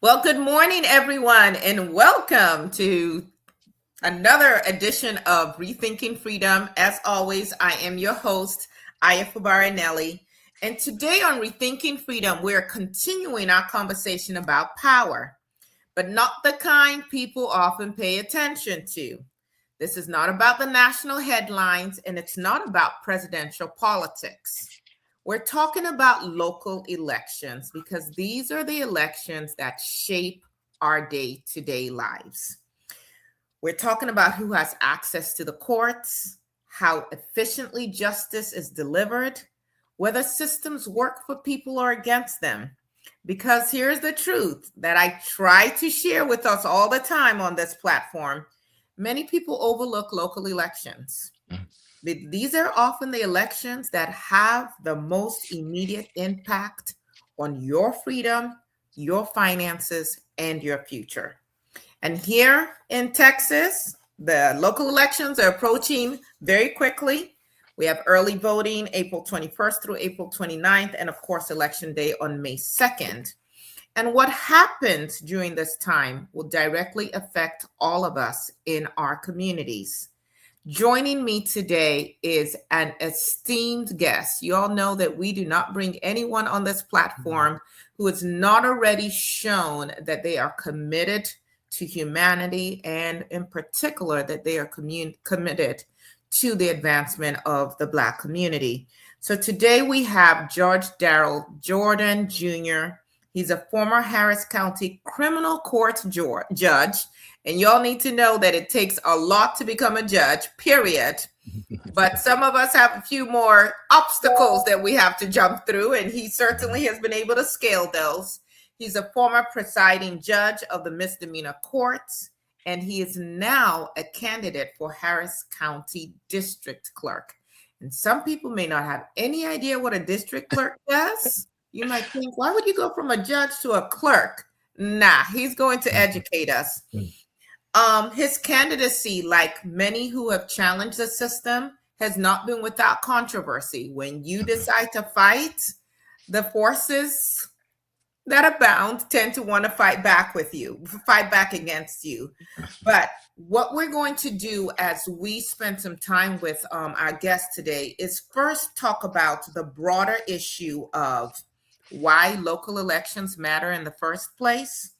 Well, good morning, everyone, and welcome to another edition of Rethinking Freedom. As always, I am your host, Fubara Eneli. And today on Rethinking Freedom, we're continuing our conversation about power, but not the kind people often pay attention to. This is not about the national headlines, and it's not about presidential politics. We're talking about local elections because these are the elections that shape our day to day lives. We're talking about who has access to the courts, how efficiently justice is delivered, whether systems work for people or against them. Because here's the truth that I try to share with us all the time on this platform. Many people overlook local elections. These are often the elections that have the most immediate impact on your freedom, your finances, and your future. And here in Texas, the local elections are approaching very quickly. We have early voting April 21st through April 29th, and of course, Election Day on May 2nd. And what happens during this time will directly affect all of us in our communities. Joining me today is an esteemed guest. You all know that we do not bring anyone on this platform who has not already shown that they are committed to humanity, and in particular, that they are committed to the advancement of the Black community. So today we have Judge Darrell Jordan Jr. He's a former Harris County criminal court judge. And y'all need to know that it takes a lot to become a judge, period. But some of us have a few more obstacles that we have to jump through, and he certainly has been able to scale those. He's a former presiding judge of the misdemeanor courts, and he is now a candidate for Harris County District Clerk. And some people may not have any idea what a district clerk does. You might think, why would you go from a judge to a clerk? Nah, he's going to educate us. His candidacy, like many who have challenged the system, has not been without controversy. When you decide to fight, the forces that abound tend to want to fight back against you. But what we're going to do as we spend some time with our guest today is first talk about the broader issue of why local elections matter in the first place.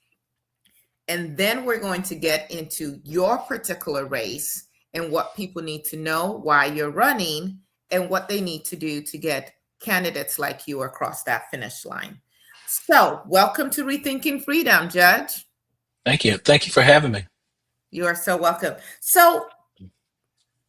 And then we're going to get into your particular race and what people need to know why you're running and what they need to do to get candidates like you across that finish line. So welcome to Rethinking Freedom, Judge. Thank you. Thank you for having me. You are so welcome. So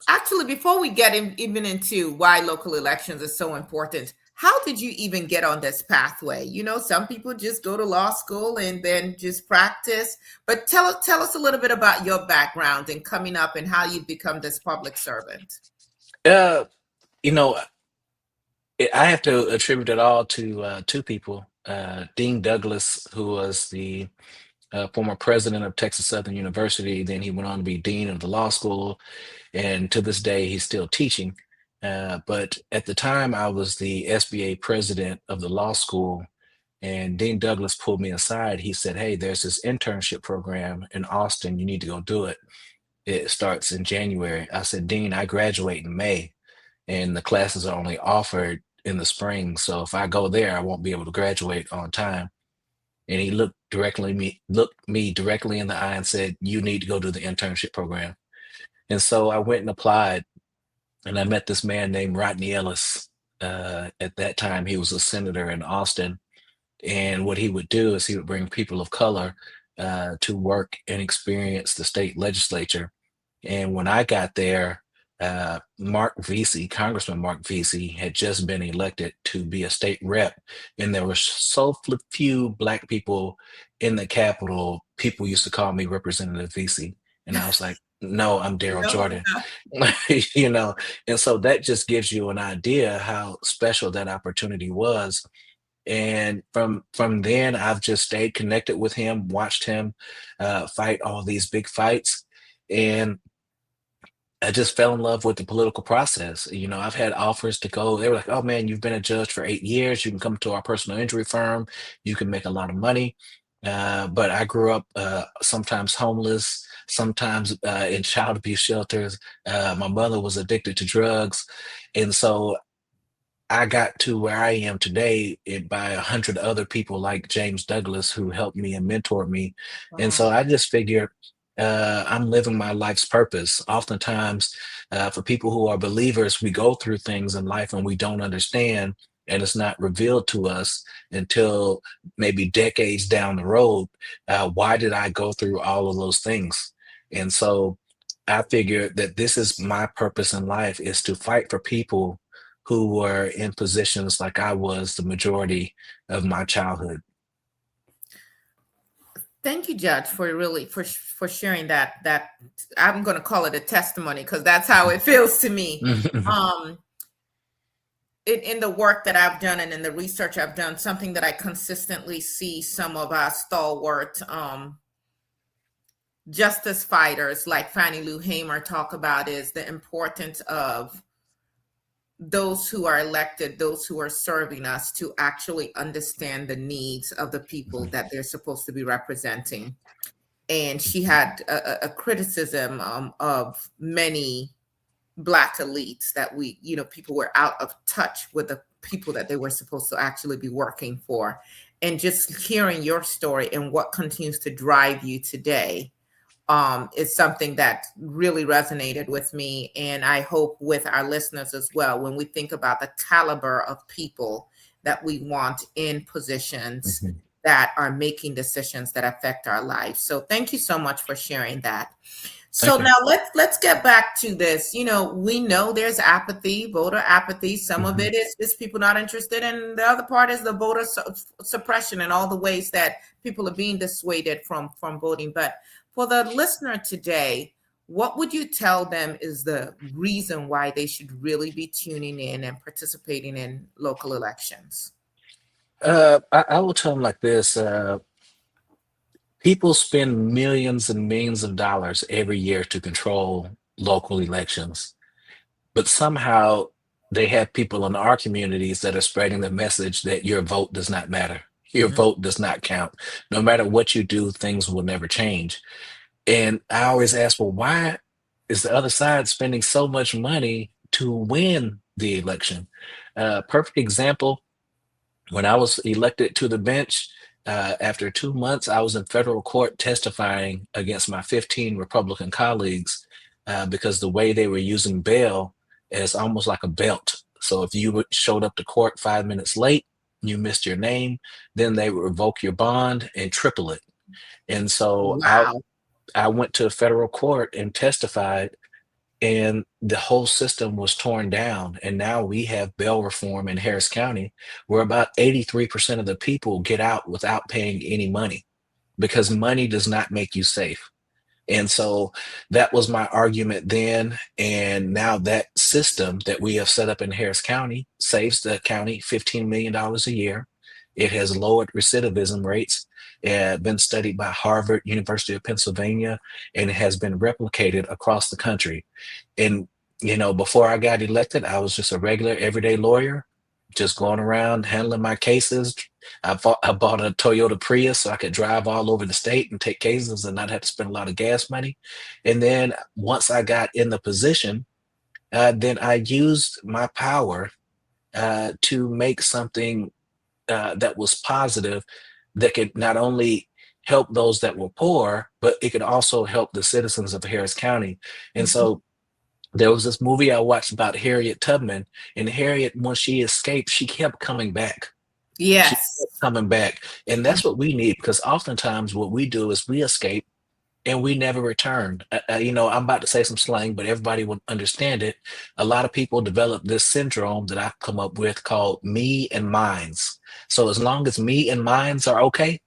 actually, before we get even into why local elections are so important, how did you even get on this pathway? You know, some people just go to law school and then just practice. But tell us a little bit about your background and coming up and how you become this public servant. You know, I have to attribute it all to two people. Dean Douglas, who was the former president of Texas Southern University. Then he went on to be dean of the law school. And to this day, he's still teaching. But at the time, I was the SBA president of the law school, and Dean Douglas pulled me aside. He said, "Hey, there's this internship program in Austin. You need to go do it. It starts in January." I said, "Dean, I graduate in May, and the classes are only offered in the spring. So if I go there, I won't be able to graduate on time." And he looked me directly in the eye and said, "You need to go do the internship program." And so I went and applied. And I met this man named Rodney Ellis. At that time, he was a senator in Austin. And what he would do is he would bring people of color to work and experience the state legislature. And when I got there, Congressman Mark Vesey, had just been elected to be a state rep. And there were so few Black people in the Capitol, people used to call me Representative Vesey. And I was like, "No, I'm Darrell Jordan." you know, and so that just gives you an idea how special that opportunity was. And from then, I've just stayed connected with him, watched him fight all these big fights, and I just fell in love with the political process. You know, I've had offers to go. They were like, "Oh man, you've been a judge for 8 years. You can come to our personal injury firm. You can make a lot of money." But I grew up sometimes homeless, sometimes in child abuse shelters. My mother was addicted to drugs. And so I got to where I am today by 100 other people like James Douglas who helped me and mentored me. And Wow. so I just figured I'm living my life's purpose. Oftentimes, for people who are believers, we go through things in life and we don't understand, and it's not revealed to us until maybe decades down the road. Why did I go through all of those things? And so I figured that this is my purpose in life is to fight for people who were in positions like I was the majority of my childhood. Thank you, Judge, for really for sharing that I'm going to call it a testimony because that's how it feels to me. Um, in the work that I've done and in the research I've done, something that I consistently see some of our stalwart justice fighters like Fannie Lou Hamer talk about is the importance of those who are elected, those who are serving us, to actually understand the needs of the people that they're supposed to be representing. And she had a criticism of many Black elites that people were out of touch with the people that they were supposed to actually be working for. And just hearing your story and what continues to drive you today is something that really resonated with me. And I hope with our listeners as well, when we think about the caliber of people that we want in positions Mhm. that are making decisions that affect our lives. So thank you so much for sharing that. So Thank you. now let's get back to this. We know there's apathy, voter apathy. Some of Mhm. it is people not interested, and the other part is the voter suppression and all the ways that people are being dissuaded from voting. But for the listener today, what would you tell them is the reason why they should really be tuning in and participating in local elections? I will tell them like this. People spend millions and millions of dollars every year to control local elections, but somehow they have people in our communities that are spreading the message that your vote does not matter. Your Mhm. vote does not count. No matter what you do, things will never change. And I always ask, well, why is the other side spending so much money to win the election? Perfect example, when I was elected to the bench, after 2 months, I was in federal court testifying against my 15 Republican colleagues because the way they were using bail is almost like a belt. So if you showed up to court 5 minutes late, you missed your name, then they would revoke your bond and triple it. And so Wow. I went to a federal court and testified, and the whole system was torn down. And now we have bail reform in Harris County, where about 83% of the people get out without paying any money because money does not make you safe. And so that was my argument then. And now that system that we have set up in Harris County saves the county $15 million a year. It has lowered recidivism rates, been studied by Harvard, University of Pennsylvania, and it has been replicated across the country. And, before I got elected, I was just a regular everyday lawyer, just going around handling my cases. I bought a Toyota Prius so I could drive all over the state and take cases and not have to spend a lot of gas money. And then once I got in the position, then I used my power to make something that was positive, that could not only help those that were poor, but it could also help the citizens of Harris County. And Mhm. so there was this movie I watched about Harriet Tubman, and Harriet, when she escaped, she kept coming back. She Yes. kept coming back. And that's what we need, because oftentimes what we do is we escape and we never return. I'm about to say some slang, but everybody will understand it. A lot of people develop this syndrome that I've come up with called me and mines. So as long as me and mines are okay,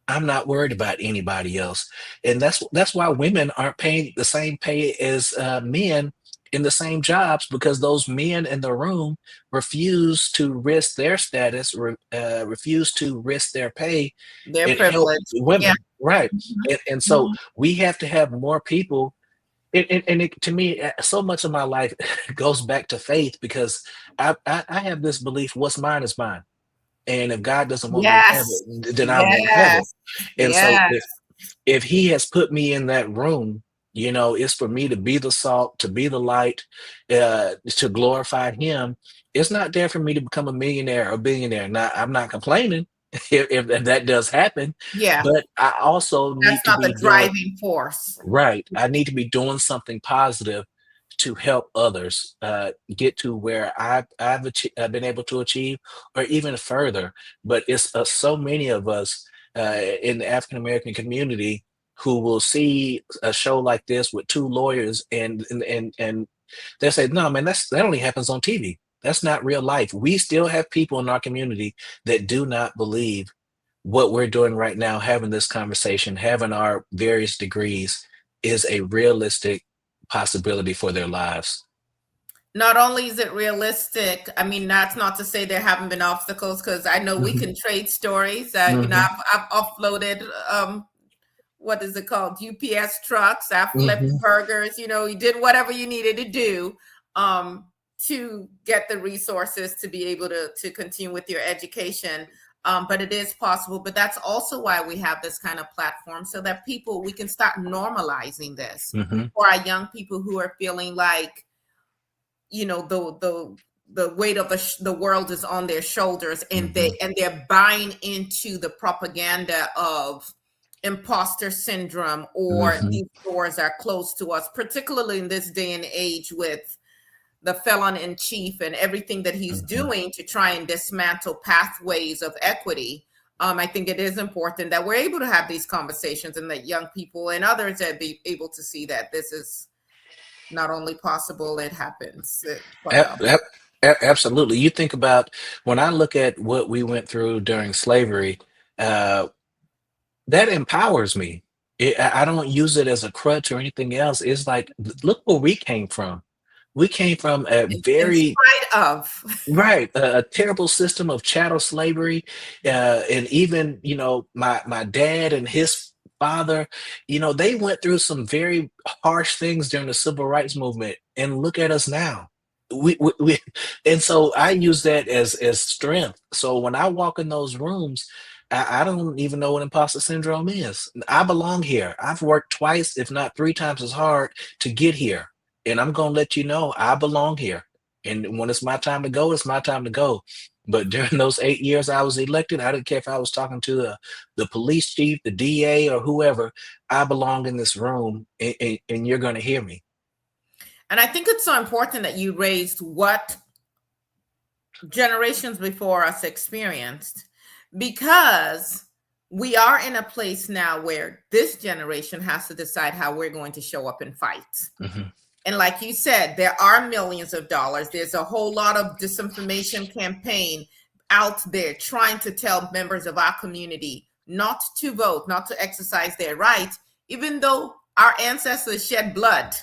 I'm not worried about anybody else. And that's why women aren't paying the same pay as men in the same jobs, because those men in the room refuse to risk their status, refuse to risk their pay They're and help privileged. Yeah. women. Right. Mhm. And so Mhm. we have to have more people. To me, so much of my life goes back to faith, because I have this belief: what's mine is mine. And if God doesn't want me to have Yes. it, then I won't have it. Yes. And so Yes. if he has put me in that room, it's for me to be the salt, to be the light, to glorify him. It's not there for me to become a millionaire or billionaire. Now, I'm not complaining if that does happen, Yeah. but I also That's need to not the be doing driving force. right. I need to be doing something positive to help others get to where I've been able to achieve, or even further. But it's so many of us in the African American community who will see a show like this with two lawyers, and they say, "No, man, that only happens on TV. That's not real life." We still have people in our community that do not believe what we're doing right now, having this conversation, having our various degrees, is a realistic possibility for their lives. Not only is it realistic, I mean, that's not to say there haven't been obstacles, because I know we Hmm. can trade stories. Hmm. I've offloaded, what is it called? UPS trucks. I flipped Hmm. burgers. You did whatever you needed to do um, to get the resources to be able to continue with your education. But it is possible. But that's also why we have this kind of platform, so that we can start normalizing this Hmm. for our young people who are feeling like, the weight of the world is on their shoulders, and Hmm. they're buying into the propaganda of imposter syndrome, or Hmm. these doors are closed to us, particularly in this day and age with the felon in chief and everything that he's Hmm. doing to try and dismantle pathways of equity. I think it is important that we're able to have these conversations, and that young people and others are be able to see that this is not only possible, it happens quite often. Absolutely. You think about, when I look at what we went through during slavery, uh, that empowers me. I don't use it as a crutch or anything else. It's like, look where we came from. We came from a In very spite of. right, a terrible system of chattel slavery, and even my dad and his father, they went through some very harsh things during the civil rights movement, and look at us now. We and so I use that as strength. So when I walk in those rooms, I don't even know what imposter syndrome is. I belong here. I've worked twice, if not three times as hard to get here, and I'm gonna let you know I belong here. And when it's my time to go, it's my time to go. But during those 8 years I was elected, I didn't care if I was talking to the police chief, the DA, or whoever. I belong in this room, and you're going to hear me. And I think it's so important that you raised what generations before us experienced, because we are in a place now where this generation has to decide how we're going to show up and fight. Hmm. And like you said, there are millions of dollars. There's a whole lot of disinformation campaign out there trying to tell members of our community not to vote, not to exercise their right, even though our ancestors shed blood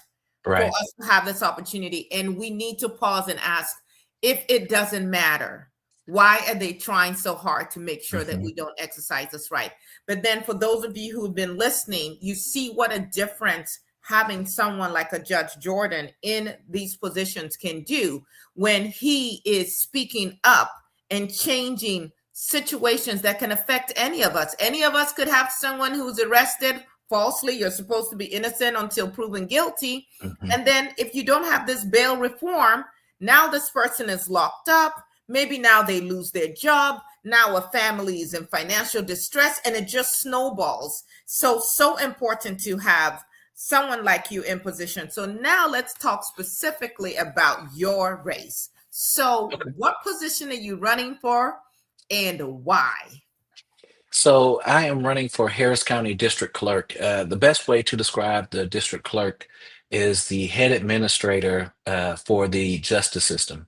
for Right. us to have this opportunity. And we need to pause and ask, if it doesn't matter, why are they trying so hard to make sure that Hmm. we don't exercise this right? But then for those of you who've been listening, you see what a difference having someone like a Judge Jordan in these positions can do, when he is speaking up and changing situations that can affect any of us. Any of us could have someone who's arrested falsely. You're supposed to be innocent until proven guilty. Hmm. And then if you don't have this bail reform, now this person is locked up. Maybe now they lose their job. Now a family is in financial distress, and it just snowballs. So important to have someone like you in position. So now let's talk specifically about your race. So Okay. what position are you running for, and why? So I am running for Harris County District Clerk. The best way to describe the district clerk is the head administrator for the justice system.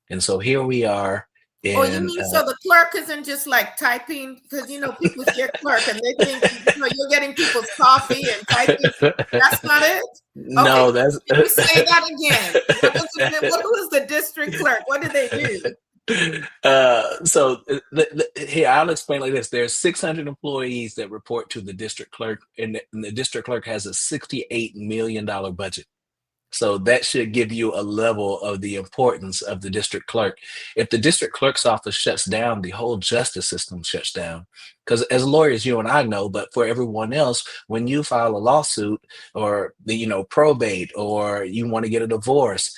And so here we are Oh, you in mean so the clerk isn't just like typing? Because people hear clerk and they think you're getting people's coffee and typing. That's not it. Okay, no, that's can you say that again? What was the district clerk? What did they do? Here, I'll explain like this. There's 600 employees that report to the district clerk, and the district clerk has a $68 million budget. So that should give you a level of the importance of the district clerk. If the district clerk's office shuts down, the whole justice system shuts down. Because as lawyers, you and I know, but for everyone else, when you file a lawsuit or the, probate, or you want to get a divorce,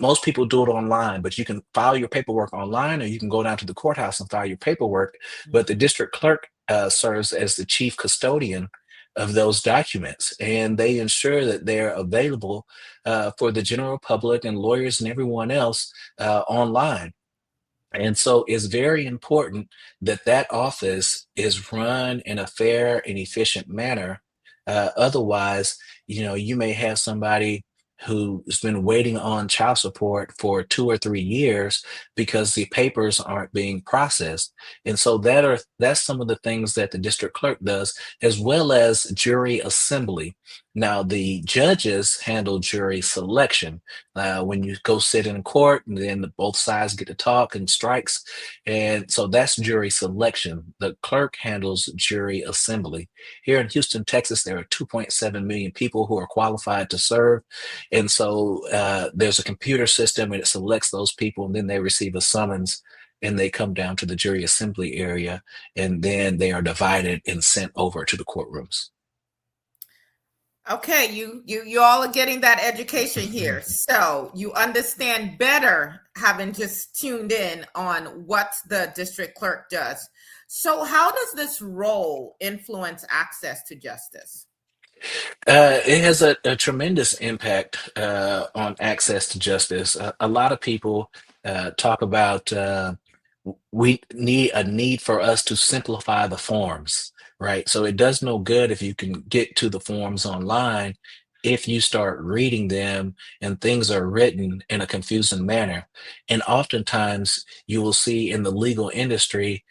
most people do it online, but you can file your paperwork online, or you can go down to the courthouse and file your paperwork. But the district clerk serves as the chief custodian of those documents, and they ensure that they're available for the general public and lawyers and everyone else online. And so it's very important that that office is run in a fair and efficient manner. Otherwise, you may have somebody who's been waiting on child support for 2 or 3 years because the papers aren't being processed. And so that's some of the things that the district clerk does, as well as jury assembly. Now, the judges handle jury selection when you go sit in court, and then both sides get to talk and strikes. And so that's jury selection. The clerk handles jury assembly. Here in Houston, Texas, there are 2.7 million people who are qualified to serve. And so there's a computer system, and it selects those people, and then they receive a summons, and they come down to the jury assembly area, and then they are divided and sent over to the courtrooms. Okay, you all are getting that education here. So you understand better having just tuned in on what the district clerk does. So how does this role influence access to justice? It has a tremendous impact on access to justice. A lot of people talk about we need a need for us to simplify the forms, right? So it does no good if you can get to the forms online if you start reading them and things are written in a confusing manner. And oftentimes you will see in the legal industry,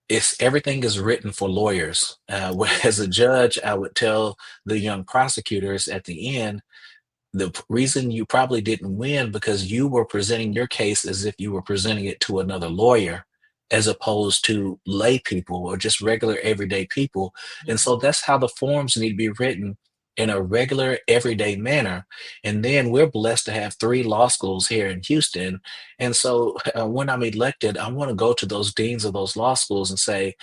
it's everything is written for lawyers. As a judge, I would tell the young prosecutors at the end, the reason you probably didn't win because you were presenting your case as if you were presenting it to another lawyer, as opposed to lay people or just regular everyday people. And so that's how the forms need to be written, in a regular everyday manner. And then we're blessed to have 3 law schools here in Houston. And so when I'm elected, I want to go to those deans of those law schools and say,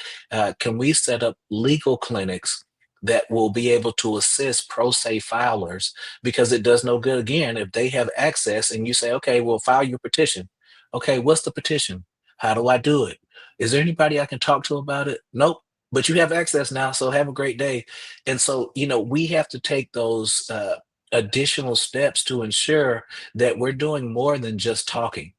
can we set up legal clinics that will be able to assist pro se filers? Because it does no good, again, if they have access and you say, okay, well, file your petition. Okay, what's the petition? How do I do it? Is there anybody I can talk to about it? Nope. But you have access now, so have a great day. And so, we have to take those additional steps to ensure that we're doing more than just talking.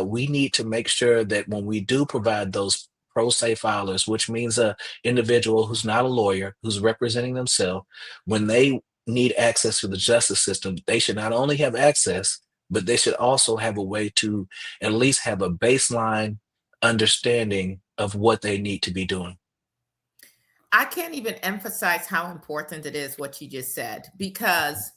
We need to make sure that when we do provide those pro se filers, which means a individual who's not a lawyer, who's representing themselves, when they need access to the justice system, they should not only have access, but they should also have a way to at least have a baseline understanding of what they need to be doing. I can't even emphasize how important it is what you just said, because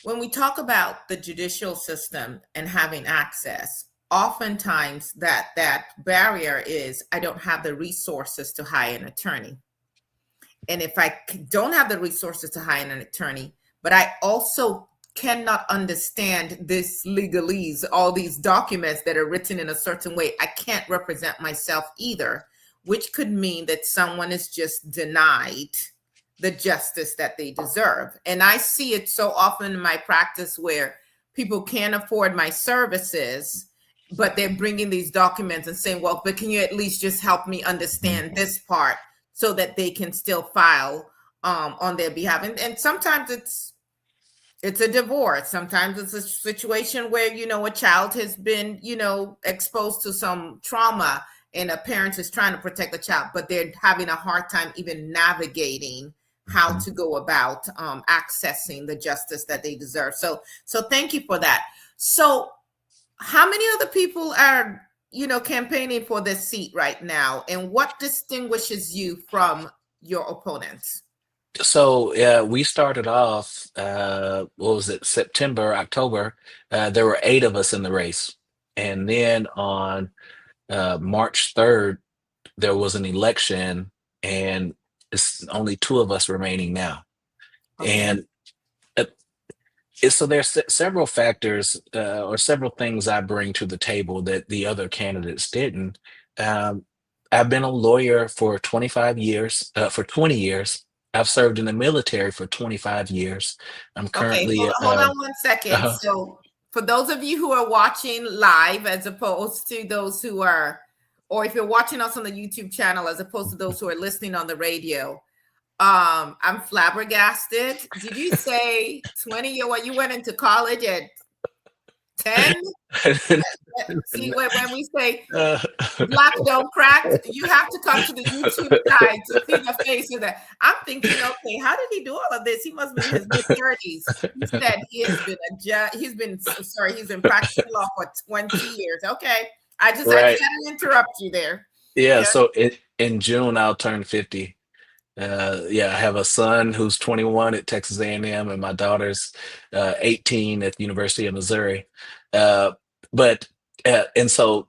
when we talk about the judicial system and having access, oftentimes that barrier is I don't have the resources to hire an attorney. And if I don't have the resources to hire an attorney, but I also cannot understand this legalese, all these documents that are written in a certain way, I can't represent myself either, which could mean that someone is just denied the justice that they deserve. And I see it so often in my practice where people can't afford my services, but they're bringing these documents and saying, well, but can you at least just help me understand this part so that they can still file on their behalf? And sometimes it's a divorce. Sometimes it's a situation where, a child has been, exposed to some trauma and a parent is trying to protect the child, but they're having a hard time even navigating how to go about accessing the justice that they deserve. So thank you for that. So how many other people are, campaigning for this seat right now? And what distinguishes you from your opponents? So we started off, what was it, September, October. There were 8 of us in the race. And then on March 3rd, there was an election, and it's only 2 of us remaining now. Okay. And So there's several factors or several things I bring to the table that the other candidates didn't. Um, I've been a lawyer for 25 years, for 20 years. I've served in the military for 25 years. I'm Okay, currently, hold on 1 second. uh, So, for those of you who are watching live, as opposed to those who are, or if you're watching us on the YouTube channel, as opposed to those who are listening on the radio, I'm flabbergasted. Did you say 20 year what you went into college at 10? See, when we say uh, black don't crack, you have to come to the YouTube side to see the face of that. I'm thinking, okay, how did he do all of this? He must be in his mid-30s. He said he has been a judge. He's been practicing law for 20 years. Okay. I just had right. to interrupt you there. Yeah. Yeah. So in June, I'll turn 50. Yeah, I have a son who's 21 at Texas A&M, and my daughter's 18 at the University of Missouri. Uh, but and so,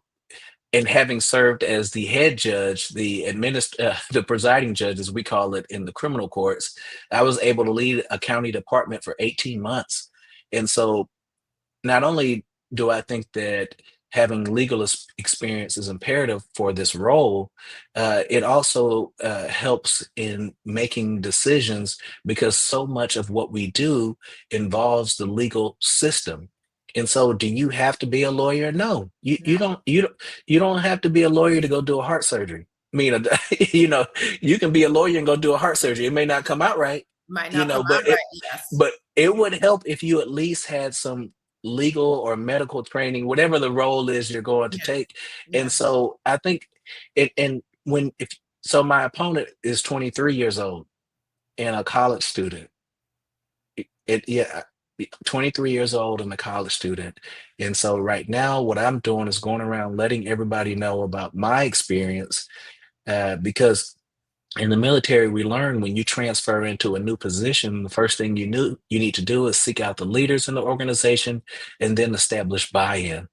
and having served as the head judge, the presiding judge, as we call it in the criminal courts, I was able to lead a county department for 18 months. And so, not only do I think that having legal experience is imperative for this role, it also helps in making decisions because so much of what we do involves the legal system. And so, do you have to be a lawyer? No, you No, don't. You don't have to be a lawyer to go do a heart surgery. I mean, you know, you can be a lawyer and go do a heart surgery. It may not come out right, might you not come know, out right. Yes. but it would help if you at least had some legal or medical training, whatever the role is you're going to Yes. take. And Yes. so I think it, and when, if, so my opponent is 23 years old and a college student. Yeah, 23 years old and a college student. And so right now, what I'm doing is going around letting everybody know about my experience, because in the military, we learn when you transfer into a new position, the first thing you need to do is seek out the leaders in the organization and then establish buy-in.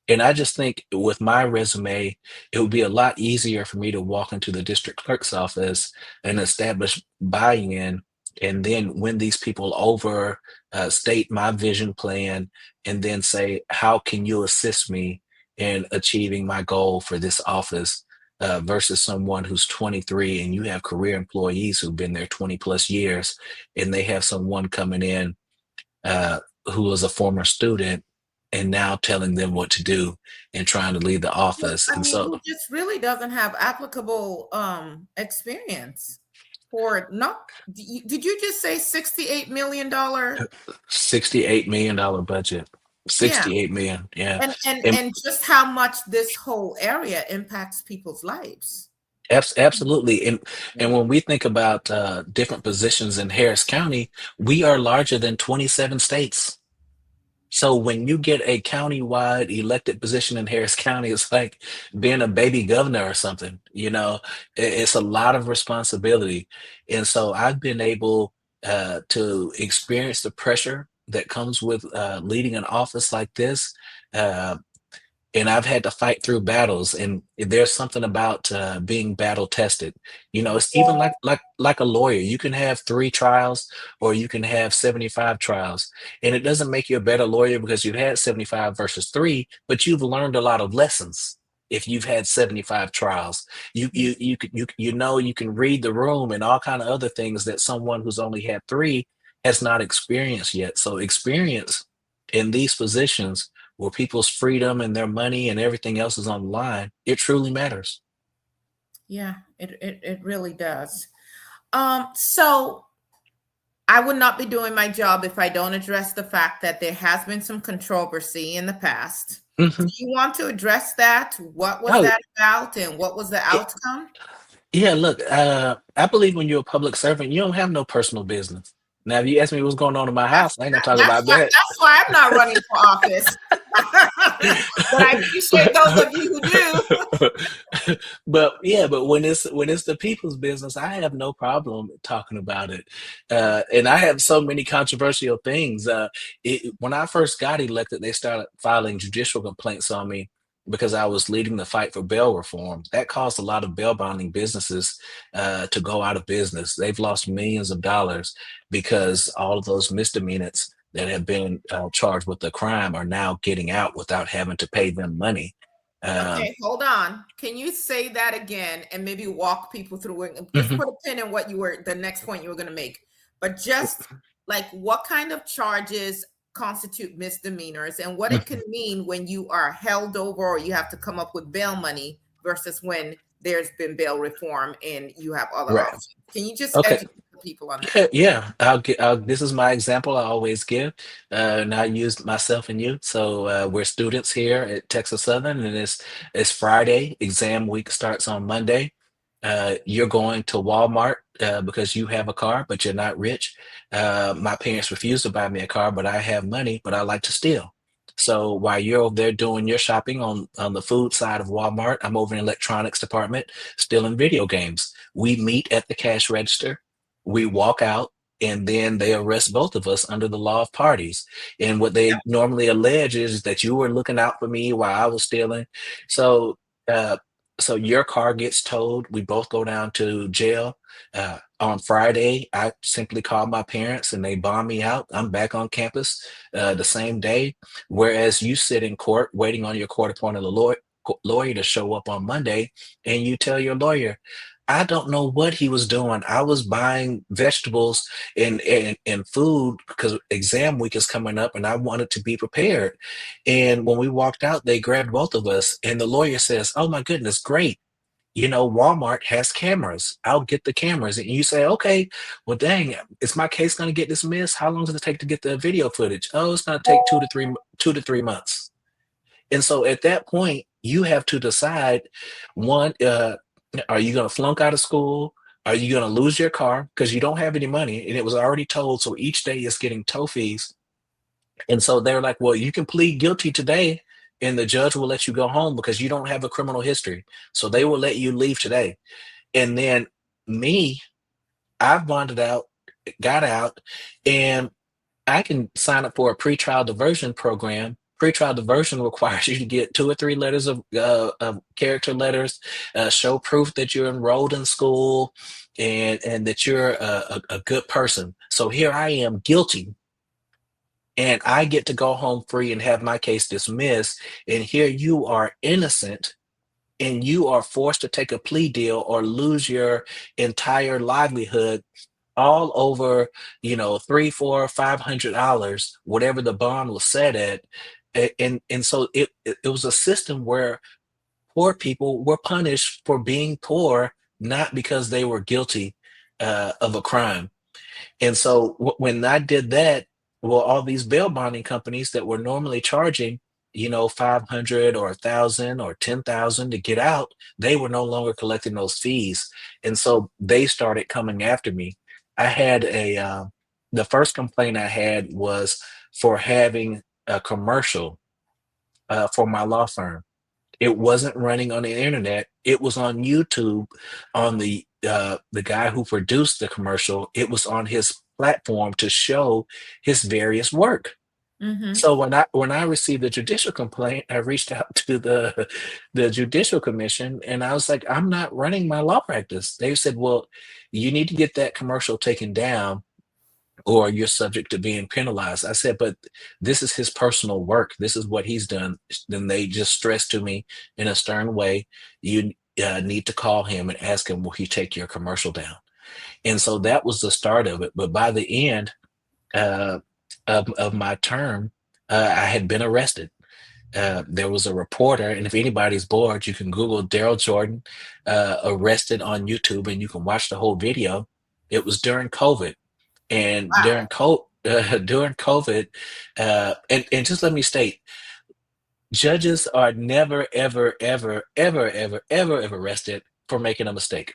And I just think with my resume, it would be a lot easier for me to walk into the district clerk's office and establish buy-in, and then win these people over, state my vision plan, and then say, how can you assist me in achieving my goal for this office? Versus someone who's 23 and you have career employees who've been there 20 plus years, and they have someone coming in uh, who was a former student and now telling them what to do and trying to lead the Well, office. I And mean, so who just really doesn't have applicable experience for not did you just say $68 million? $68 million budget, Yeah. 68 million. Yeah. And And just how much this whole area impacts people's lives. absolutely. And Yeah. when we think about different positions in Harris County, we are larger than 27 states. So when you get a county-wide elected position in Harris County, it's like being a baby governor or something. You know, it's a lot of responsibility. And so I've been able to experience the pressure that comes with leading an office like this. Uh, and I've had to fight through battles. And there's something about being battle tested. You know, it's even like a lawyer. You can have 3 trials, or you can have 75 trials, and it doesn't make you a better lawyer because you've had 75 versus 3, but you've learned a lot of lessons. If you've had 75 trials, you know you can read the room and all kind of other things that someone who's only had 3 has not experienced yet. So experience in these positions where people's freedom and their money and everything else is on the line, it truly matters. Yeah, it really does. So I would not be doing my job if I don't address the fact that there has been some controversy in the past. Do Hmm. you want to address that? What was Oh, that about and what was the it, outcome? yeah, look, I believe when you're a public servant, you don't have no personal business. Now, if you ask me what's going on in my That's house, I ain't gonna talk about that. that's why I'm not running for office. But I appreciate those of you who do. But yeah, but when it's the people's business, I have no problem talking about it. And I have so many controversial things. When I first got elected, they started filing judicial complaints on me because I was leading the fight for bail reform. That caused a lot of bail bonding businesses to go out of business. They've lost millions of dollars because all of those misdemeanors that have been charged with a crime are now getting out without having to pay them money. Um, Okay, hold on. Can you say that again and maybe walk people through it? Just mhm. put a pin in what you were, the next point you were going to make. But just like what kind of charges constitute misdemeanors and what it can mean when you are held over or you have to come up with bail money versus when there's been bail reform and you have other Right. options. Can you just Okay. educate the people on that? Yeah, yeah. This is my example I always give, and I use myself and you. So we're students here at Texas Southern, and it's Friday. Exam week starts on Monday. You're going to Walmart because you have a car, but you're not rich. My parents refuse to buy me a car, but I have money, but I like to steal. So while you're over there doing your shopping on the food side of Walmart, I'm over in electronics department stealing video games. We meet at the cash register, we walk out, and then they arrest both of us under the law of parties. And what Yep. they normally allege is that you were looking out for me while I was stealing. So, uh, so your car gets towed. We both go down to jail. On Friday, I simply call my parents and they bond me out. I'm back on campus the same day. Whereas you sit in court waiting on your court-appointed lawyer to show up on Monday, and you tell your lawyer, I don't know what he was doing. I was buying vegetables and food because exam week is coming up and I wanted to be prepared. And when we walked out, they grabbed both of us. And the lawyer says, oh my goodness, great. You know, Walmart has cameras. I'll get the cameras. And you say, okay, well, dang, is my case going to get dismissed? How long does it take to get the video footage? Oh, it's going to take 2 to 3 months. And so at that point, you have to decide one, are you going to flunk out of school? Are you going to lose your car because you don't have any money and it was already towed? So each day is getting tow fees. And so they're like, well, you can plead guilty today and the judge will let you go home because you don't have a criminal history. So they will let you leave today. And then me, I've bonded out, got out, and I can sign up for a pretrial diversion program. Pretrial diversion requires you to get 2 or 3 letters of character letters, show proof that you're enrolled in school, and that you're a good person. So here I am, guilty, and I get to go home free and have my case dismissed. And here you are innocent, and you are forced to take a plea deal or lose your entire livelihood all over, three, four, $500, whatever the bond was set at. And so it was a system where poor people were punished for being poor, not because they were guilty of a crime. And so when I did that, well, all these bail bonding companies that were normally charging, 500 or 1,000 or 10,000 to get out, they were no longer collecting those fees. And so they started coming after me. I had the first complaint I had was for having a commercial for my law firm. It wasn't running on the internet. It was on YouTube, on the guy who produced the commercial. It was on his platform to show his various work. Mm-hmm. So when I received the judicial complaint, I reached out to the judicial commission and I was like, I'm not running my law practice. They said, well, you need to get that commercial taken down or you're subject to being penalized. I said, but this is his personal work. This is what he's done. Then they just stressed to me in a stern way, you need to call him and ask him, will he take your commercial down? And so that was the start of it. But by the end uh, of my term, I had been arrested. There was a reporter, and if anybody's bored, you can Google Darrell Jordan arrested on YouTube and you can watch the whole video. It was during COVID. And Wow. during COVID, and just let me state, judges are never, ever, ever, ever, ever, ever, ever arrested for making a mistake.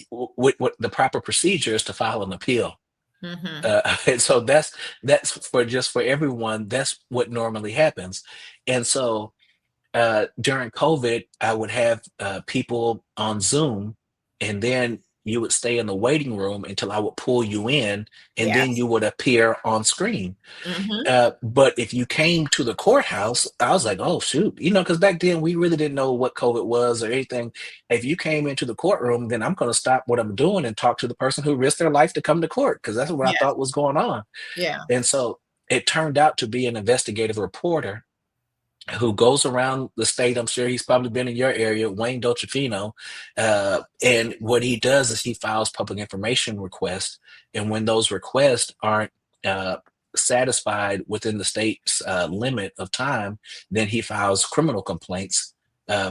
What the proper procedure is to file an appeal. Mm-hmm. And so that's for just for everyone. That's what normally happens. And so during COVID, I would have people on Zoom, and then you would stay in the waiting room until I would pull you in, and then Yes. you would appear on screen. Mm-hmm. But if you came to the courthouse, I was like, oh, shoot, because back then we really didn't know what COVID was or anything. If you came into the courtroom, then I'm going to stop what I'm doing and talk to the person who risked their life to come to court because that's what I Yes. thought was going on. Yeah. And so it turned out to be an investigative reporter who goes around the state. I'm sure he's probably been in your area, Wayne Dolcefino. And what he does is he files public information requests. And when those requests aren't uh, satisfied within the state's limit of time, then he files criminal complaints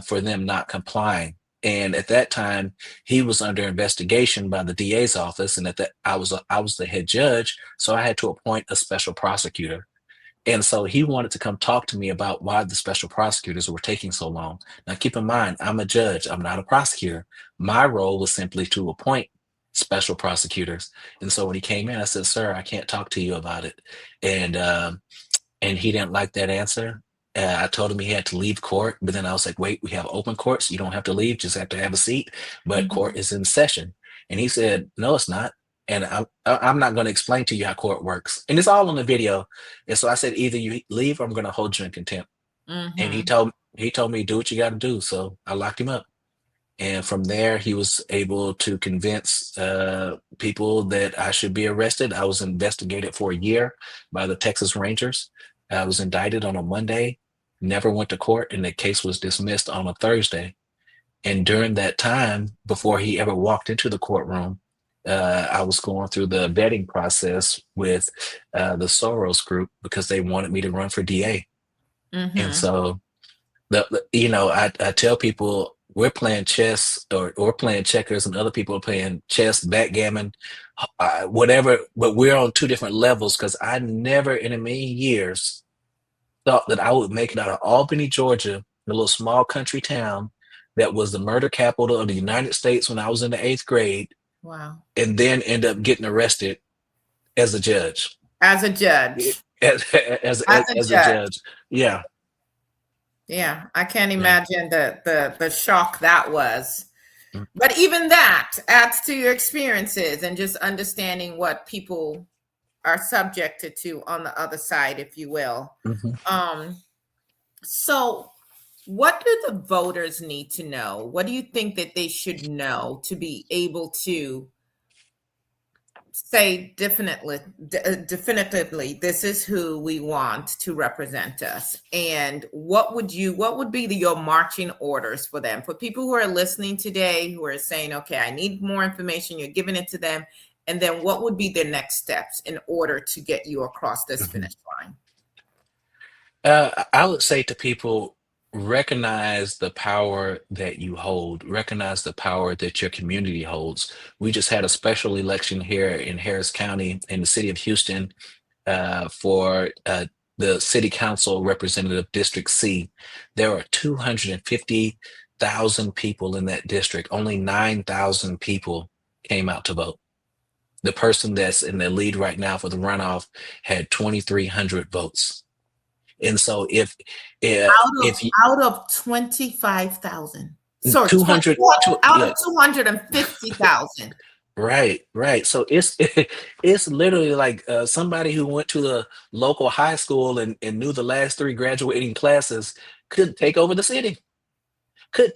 for them not complying. And at that time, he was under investigation by the DA's office, and at that I was the head judge, so I had to appoint a special prosecutor. And so he wanted to come talk to me about why the special prosecutors were taking so long. Now, keep in mind, I'm a judge, I'm not a prosecutor. My role was simply to appoint special prosecutors. And so when he came in, I said, "Sir, I can't talk to you about it." And and he didn't like that answer. I told him he had to leave court, but then I was like, "Wait, we have open courts. You don't have to leave, just have to have a seat. But court Mhm. is in session." And he said, "No, it's not. And I'm not going to explain to you how court works." And it's all on the video. And so I said, "Either you leave or I'm going to hold you in contempt." And Mhm. he told me, "Do what you got to do." So I locked him up. And from there, he was able to convince people that I should be arrested. I was investigated for a year by the Texas Rangers. I was indicted on a Monday, never went to court, and the case was dismissed on a Thursday. And during that time, before he ever walked into the courtroom, I was going through the vetting process with the Soros group because they wanted me to run for DA. And Mhm. so you know, I tell people we're playing chess or playing checkers, and other people are playing chess, backgammon, whatever. But we're on two different levels because I never in a million years thought that I would make it out of Albany, Georgia, a little small country town that was the murder capital of the United States when I was in the eighth grade, Wow. and then end up getting arrested as a judge. As a judge. As, As a as a judge. judge. Yeah. Yeah, I can't Yeah. imagine the shock that was. Mm-hmm. But even that adds to your experiences and just understanding what people are subjected to on the other side, if you will. Mm-hmm. Um, so what do the voters need to know? What do you think that they should know to be able to say definitively this is who we want to represent us? And what would be your marching orders for them, for people who are listening today who are saying, okay, I need more information, you're giving it to them, and then what would be their next steps in order to get you across this Mm-hmm. finish line? I would say to people, recognize the power that you hold, recognize the power that your community holds. We just had a special election here in Harris County in the city of Houston for the city council representative District C. There are 250,000 people in that district. Only 9,000 people came out to vote. The person that's in the lead right now for the runoff had 2,300 votes. And so if you, Out of 25,000. Sorry, 200 out of yeah, 250,000. right. So it's it's literally like somebody who went to the local high school and knew the last three graduating classes could take over the city, could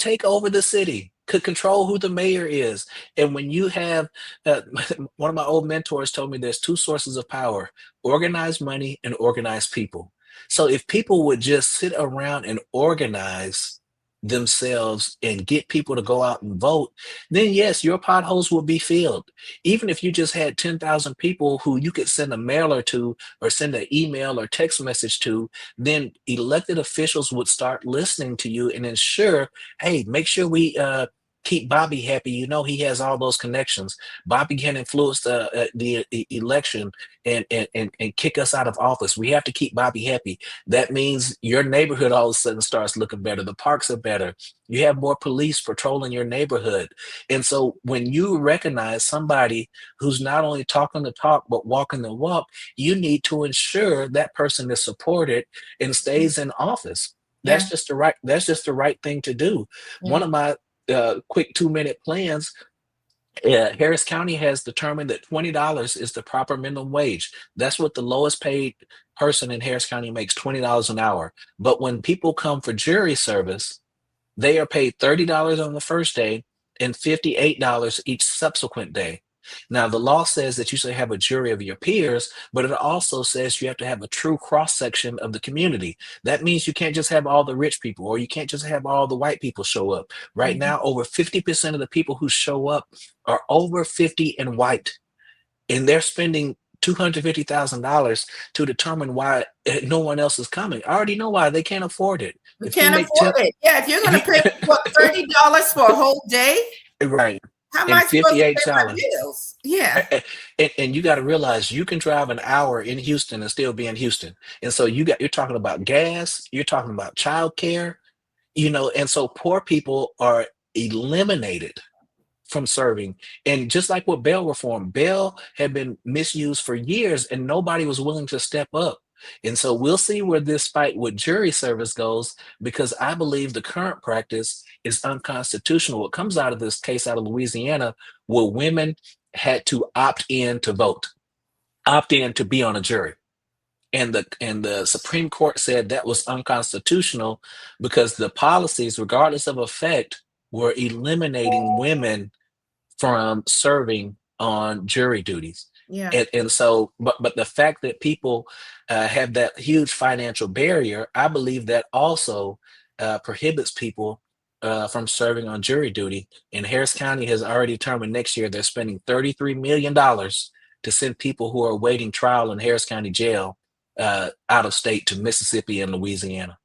control who the mayor is. And when you have, uh, one of my old mentors told me there's two sources of power: organized money and organized people. So if people would just sit around and organize themselves and get people to go out and vote, then yes, your potholes will be filled. Even if you just had 10,000 people who you could send a mailer to or send an email or text message to, then elected officials would start listening to you and ensure, hey, make sure we keep Bobby happy. You know, he has all those connections. Bobby can influence the election and kick us out of office. We have to keep Bobby happy. That means your neighborhood all of a sudden starts looking better. The parks are better. You have more police patrolling your neighborhood. And so when you recognize somebody who's not only talking the talk, but walking the walk, you need to ensure that person is supported and stays in office. Yeah, That's just the right thing to do. yeah, One of my quick 2 minute plans. Harris County has determined that $20 is the proper minimum wage. That's what the lowest paid person in Harris County makes, $20 an hour. But when people come for jury service, they are paid $30 on the first day and $58 each subsequent day. Now, the law says that you should have a jury of your peers, but it also says you have to have a true cross section of the community. That means you can't just have all the rich people, or you can't just have all the white people show up. Right Mhm. now, over 50% of the people who show up are over 50 and white, and they're spending $250,000 to determine why no one else is coming. I already know why. They can't afford it. We If you can't make afford 10, it. Yeah, if you're if going to pay me, what, $30 for a whole day? right, How am I and supposed to pay my $58. bills? Yeah. And you got to realize you can drive an hour in Houston and still be in Houston. And so you're talking about gas, you're talking about childcare, and so poor people are eliminated from serving. And just like with bail reform, bail had been misused for years and nobody was willing to step up. And so we'll see where this fight with jury service goes, because I believe the current practice is unconstitutional. What comes out of this case out of Louisiana, where women had to opt in to vote, opt in to be on a jury. And the Supreme Court said that was unconstitutional because the policies, regardless of effect, were eliminating women from serving on jury duties. Yeah. And so, but the fact that people have that huge financial barrier, I believe that also prohibits people from serving on jury duty. And Harris County has already determined next year they're spending $33 million to send people who are awaiting trial in Harris County Jail out of state to Mississippi and Louisiana.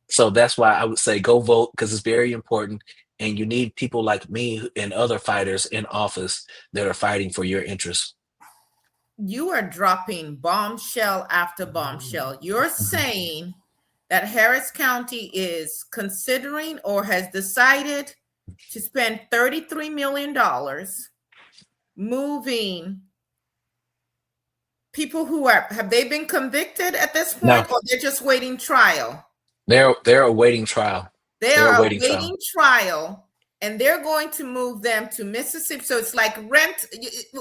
So that's why I would say go vote, because it's very important. And you need people like me and other fighters in office that are fighting for your interests. You are dropping bombshell after bombshell. You're Mhm. saying that Harris County is considering or has decided to spend $33 million moving people who have they been convicted at this No, point, or they're just waiting trial? they're awaiting trial. They They're are awaiting trial. awaiting trial, and they're going to move them to Mississippi. So it's like rent.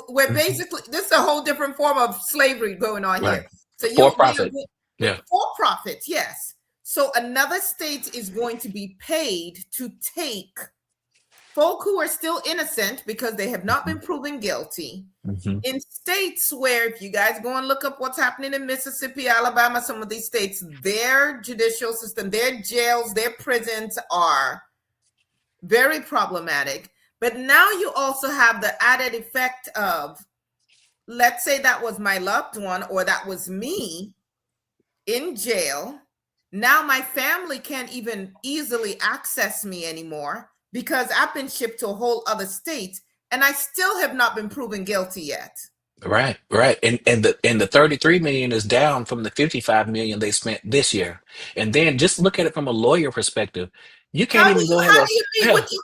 We're Mhm. basically, this is a whole different form of slavery going on Right. here. So For you profit. Yeah. for profit, yes. So another state is going to be paid to take folk who are still innocent because they have not been Mhm. proven guilty Mhm. in states where, if you guys go and look up what's happening in Mississippi, Alabama, some of these states, their judicial system, their jails, their prisons are very problematic. But now you also have the added effect of, let's say that was my loved one or that was me in jail. Now my family can't even easily access me anymore because I've been shipped to a whole other state and I still have not been proven guilty yet. Right, right. And the 33 million is down from the 55 million they spent this year. And then just look at it from a lawyer perspective. You can't even go have How a do you meet yeah, with your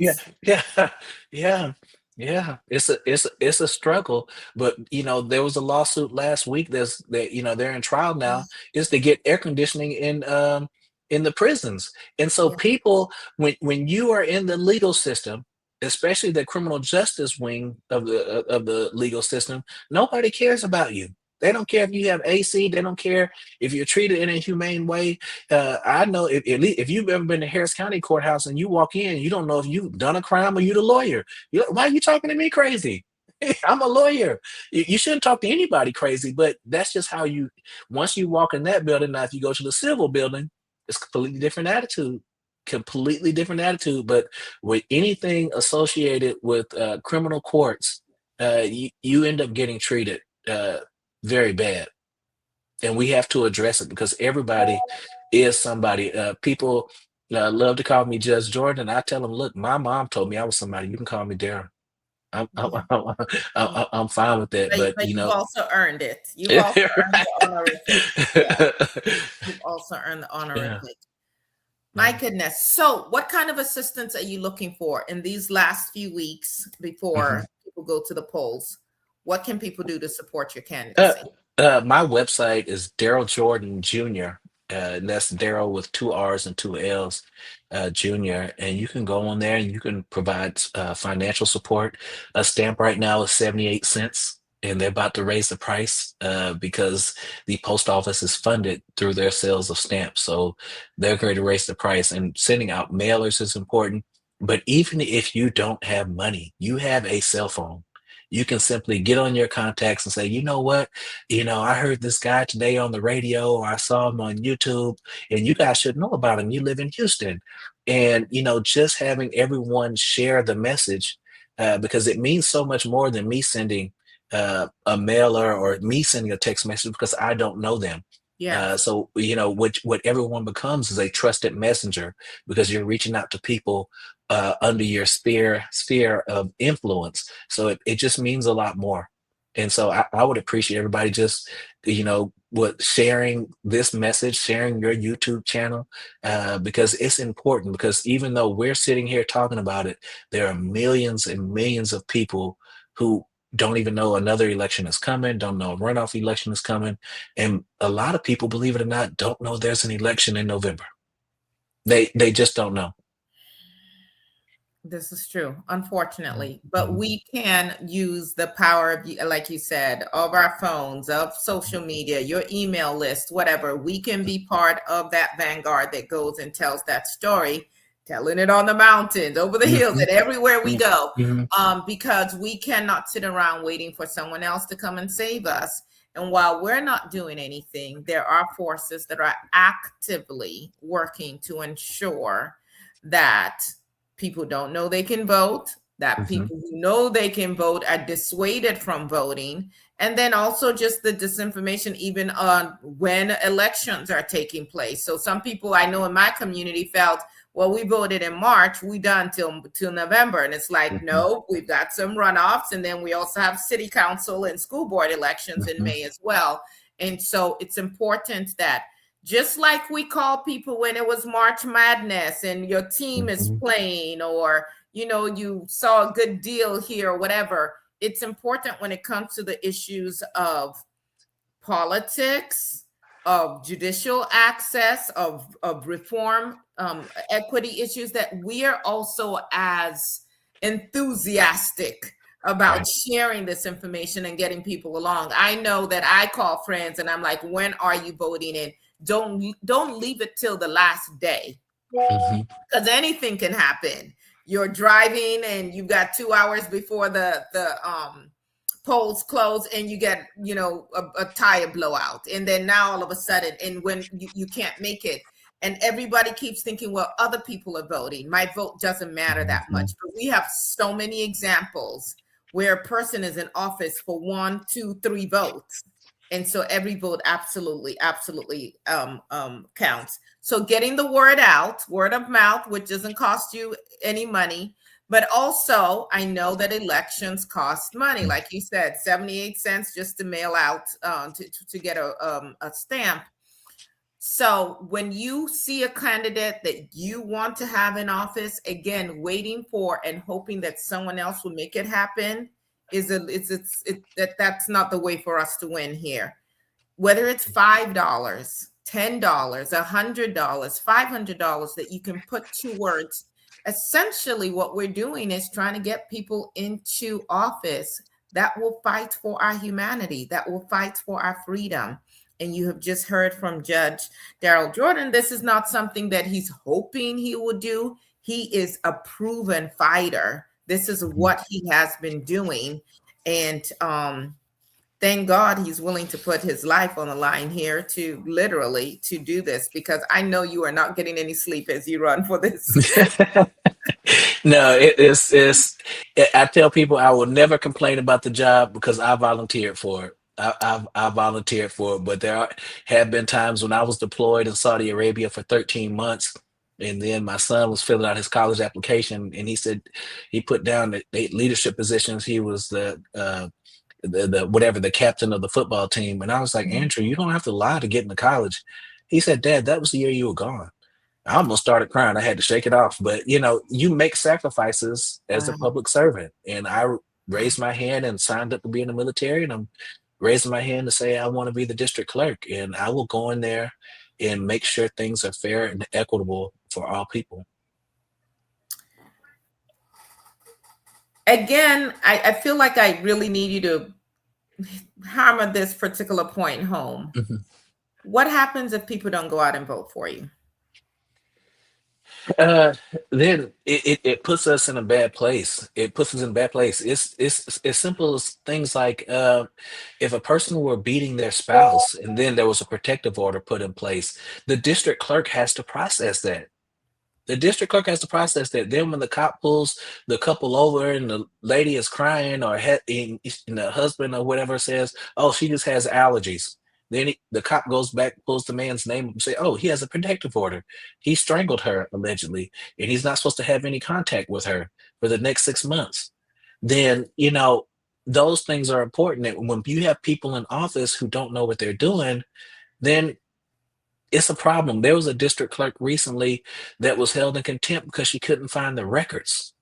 yeah, clients? yeah, yeah, yeah. It's a struggle. But there was a lawsuit last week they're in trial now, is to get air conditioning in the prisons. And so Yeah. people, when you are in the legal system, especially the criminal justice wing of the legal system, nobody cares about you. They don't care if you have AC. They don't care if you're treated in a humane way. I know if you've ever been to Harris County Courthouse and you walk in, you don't know if you've done a crime or you're the lawyer. You're like, why are you talking to me crazy? I'm a lawyer. You shouldn't talk to anybody crazy, but that's just how you, once you walk in that building. Now, if you go to the civil building, it's completely different attitude. Completely different attitude. But with anything associated with criminal courts, you end up getting treated very bad, and we have to address it because everybody is somebody. People love to call me Judge Jordan. I tell them, look, my mom told me I was somebody. You can call me Darren. I'm I'm, Yeah. I'm, I'm fine with that. But But you've also earned it. You've also earned right. the honorific. Yeah, you've also earned the Yeah, honorific. My yeah. goodness. So, what kind of assistance are you looking for in these last few weeks before Mhm. people go to the polls? What can people do to support your Uh, candidacy? my website is Darrell Jordan Jr. And that's Darrell with two R's and two L's, Jr. And you can go on there and you can provide financial support. A stamp right now is 78 cents, and they're about to raise the price because the post office is funded through their sales of stamps. So they're going to raise the price, and sending out mailers is important. But even if you don't have money, you have a cell phone. You can simply get on your contacts and say, you know what, I heard this guy today on the radio, or I saw him on YouTube, and you guys should know about him. You live in Houston. And, just having everyone share the message, because it means so much more than me sending a mailer or me sending a text message, because I don't know them. Yes. So, what everyone becomes is a trusted messenger, because you're reaching out to people under your sphere of influence. So it just means a lot more. And so I would appreciate everybody just, with sharing this message, sharing your YouTube channel, because it's important. Because even though we're sitting here talking about it, there are millions and millions of people who don't even know another election is coming, don't know a runoff election is coming. And a lot of people, believe it or not, don't know there's an election in November. They just don't know. This is true, unfortunately, but we can use the power of, like you said, of our phones, of social media, your email list, whatever. We can be part of that vanguard that goes and tells that story, telling it on the mountains, over the hills, and everywhere we go, because we cannot sit around waiting for someone else to come and save us. And while we're not doing anything, there are forces that are actively working to ensure that people don't know they can vote, that people who know they can vote are dissuaded from voting, and then also just the disinformation even on when elections are taking place. So some people I know in my community felt, well, we voted in March, we done till November. And it's like, no, we've got some runoffs, and then we also have city council and school board elections in May as well. And so it's important that, just like we call people when it was March Madness and your team is playing, or, you saw a good deal here or whatever, it's important when it comes to the issues of politics, of judicial access, of reform, equity issues, that we are also as enthusiastic about sharing this information and getting people along. I know that I call friends and I'm like, when are you voting in? Don't leave it till the last day, because anything can happen. You're driving and you've got 2 hours before the polls close, and you get a tire blowout, and then now all of a sudden, and when you can't make it, and everybody keeps thinking, well, other people are voting, my vote doesn't matter that much. But we have so many examples where a person is in office for 1, 2, 3 votes. And so every vote absolutely counts. So getting the word out, word of mouth, which doesn't cost you any money, but also I know that elections cost money. Like you said, 78 cents just to mail out, to get a stamp. So when you see a candidate that you want to have in office, again, waiting for and hoping that someone else will make it happen that's not the way for us to win here. Whether it's $5, $10, $100, $500 that you can put towards, essentially what we're doing is trying to get people into office that will fight for our humanity, that will fight for our freedom. And you have just heard from Judge Darrell Jordan. This is not something that he's hoping he will do. He is a proven fighter. This is what he has been doing. And thank God he's willing to put his life on the line here to literally to do this, because I know you are not getting any sleep as you run for this. No, I tell people I will never complain about the job, because I volunteered for it. I volunteered for it, but have been times when I was deployed in Saudi Arabia for 13 months, and then my son was filling out his college application, and he said he put down the leadership positions. He was the whatever, the captain of the football team, and I was like, Andrew, you don't have to lie to get into college. He said, Dad, that was the year you were gone. I almost started crying. I had to shake it off. But you make sacrifices as a public servant, and I raised my hand and signed up to be in the military, and I'm raising my hand to say I want to be the district clerk, and I will go in there and make sure things are fair and equitable for all people. Again, I feel like I really need you to hammer this particular point home. What happens if people don't go out and vote for you? uh, then it puts us in a bad place. It puts us in a bad place. It's as simple as things like if a person were beating their spouse and then there was a protective order put in place, the district clerk has to process that. The district clerk has to process that. Then when the cop pulls the couple over and the lady is crying or and the husband or whatever says, "Oh, she just has allergies." Then the cop goes back, pulls the man's name and say, "Oh, he has a protective order. He strangled her allegedly, and he's not supposed to have any contact with her for the next 6 months." Then those things are important. That when you have people in office who don't know what they're doing, then it's a problem. There was a district clerk recently that was held in contempt because she couldn't find the records.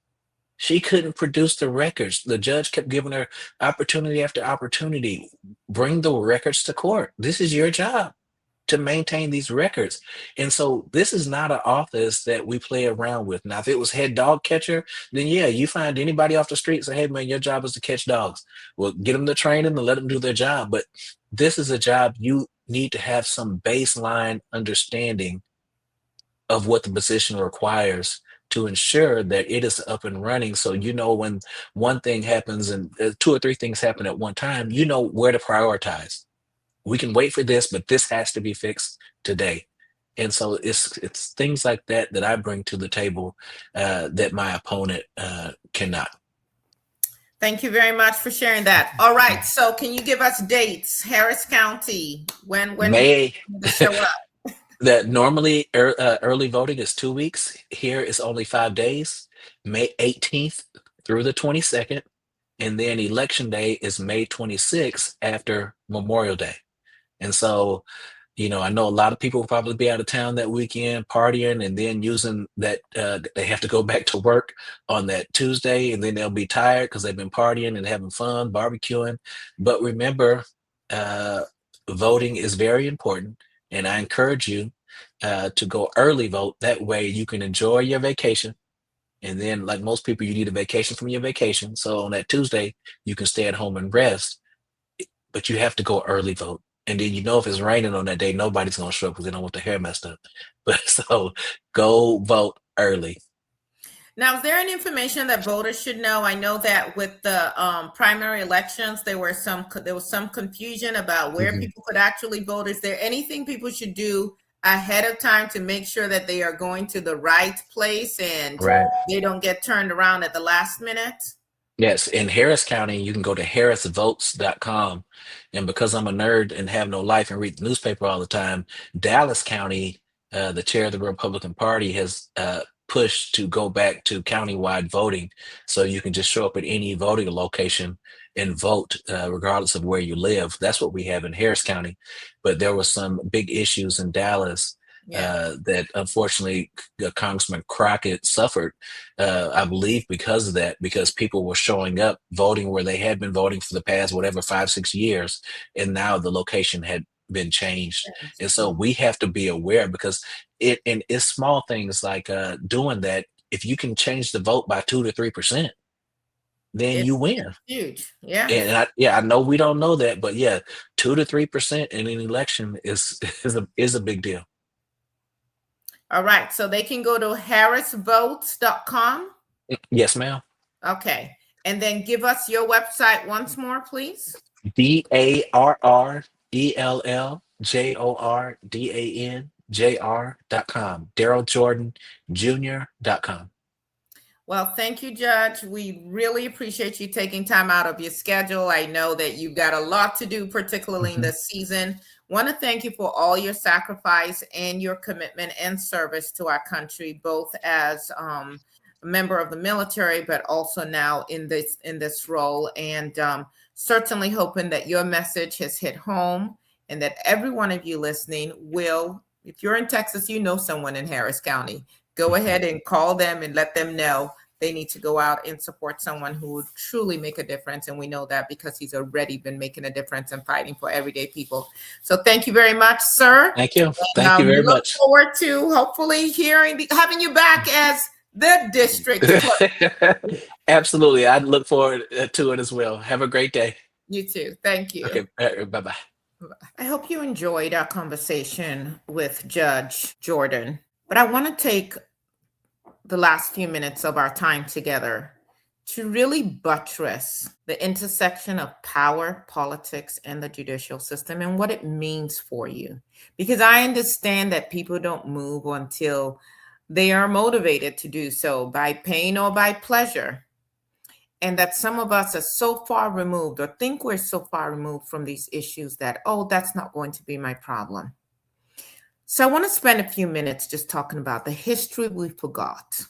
She couldn't produce the records. The judge kept giving her opportunity after opportunity. Bring the records to court. This is your job to maintain these records. And so this is not an office that we play around with. Now, if it was head dog catcher, then yeah, you find anybody off the street, say, "Hey man, your job is to catch dogs." Well, get them to train them and let them do their job. But this is a job you need to have some baseline understanding of what the position requires to ensure that it is up and running. So when one thing happens and two or three things happen at one time, you know where to prioritize. We can wait for this, but this has to be fixed today. And so it's things like that that I bring to the table that my opponent cannot. Thank you very much for sharing that. All right. So can you give us dates? Harris County, when May to show up? that normally early voting is 2 weeks. Here is only 5 days. May 18th through the 22nd, and then election day is May 26th after Memorial Day. And so I know a lot of people will probably be out of town that weekend partying and then using that. They have to go back to work on that Tuesday and then they'll be tired because they've been partying and having fun, barbecuing. But remember, voting is very important. And I encourage you to go early vote. That way you can enjoy your vacation. And then, like most people, you need a vacation from your vacation. So on that Tuesday, you can stay at home and rest. But you have to go early vote. And then if it's raining on that day, nobody's gonna show up because they don't want their hair messed up. But so go vote early. Now, is there any information that voters should know? I know that with the primary elections, there was some confusion about where Mhm. people could actually vote. Is there anything people should do ahead of time to make sure that they are going to the right place and Right. they don't get turned around at the last minute? Yes, in Harris County, you can go to harrisvotes.com. And because I'm a nerd and have no life and read the newspaper all the time, Dallas County, the chair of the Republican Party, has pushed to go back to countywide voting. So you can just show up at any voting location and vote, regardless of where you live. That's what we have in Harris County. But there were some big issues in Dallas Yeah. that unfortunately Congressman Crockett suffered, I believe, because of that, because people were showing up voting where they had been voting for the past, whatever, 5, 6 years, and now the location had been changed. And so we have to be aware because it's small things like doing that. If you can change the vote by 2 to 3%, then you win. It's huge. Yeah. And I know we don't know that, but yeah, 2 to 3% in an election is a big deal. All right. So they can go to harrisvotes.com. Yes, ma'am. Okay. And then give us your website once more, please. DarrellJordan.com. Darrell Jordan Jr.com. Well, thank you, Judge. We really appreciate you taking time out of your schedule. I know that you've got a lot to do, particularly in this season. Want to thank you for all your sacrifice and your commitment and service to our country, both as a member of the military, but also now in this role. And certainly hoping that your message has hit home and that every one of you listening will, if you're in Texas, you know someone in Harris County, go ahead and call them and let them know they need to go out and support someone who would truly make a difference. And we know that because he's already been making a difference and fighting for everyday people. So thank you very much, sir. Thank you. Thank you very we look much. forward to hopefully having you back as the district clerk. Absolutely. I look forward to it as well. Have a great day. You too. Thank you. Okay. Bye-bye. I hope you enjoyed our conversation with Judge Jordan, but I want to take the last few minutes of our time together to really buttress the intersection of power, politics, and the judicial system and what it means for you. Because I understand that people don't move until they are motivated to do so by pain or by pleasure. And that some of us are so far removed or think we're so far removed from these issues that, oh, that's not going to be my problem. So I want to spend a few minutes just talking about the history we forgot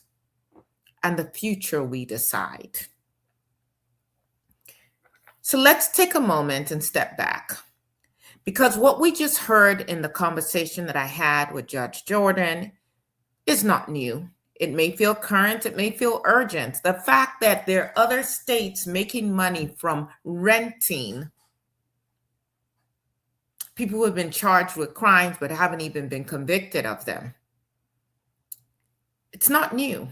and the future we decide. So let's take a moment and step back, because what we just heard in the conversation that I had with Judge Jordan is not new. It may feel current, it may feel urgent. The fact that there are other states making money from renting people who have been charged with crimes but haven't even been convicted of them. It's not new,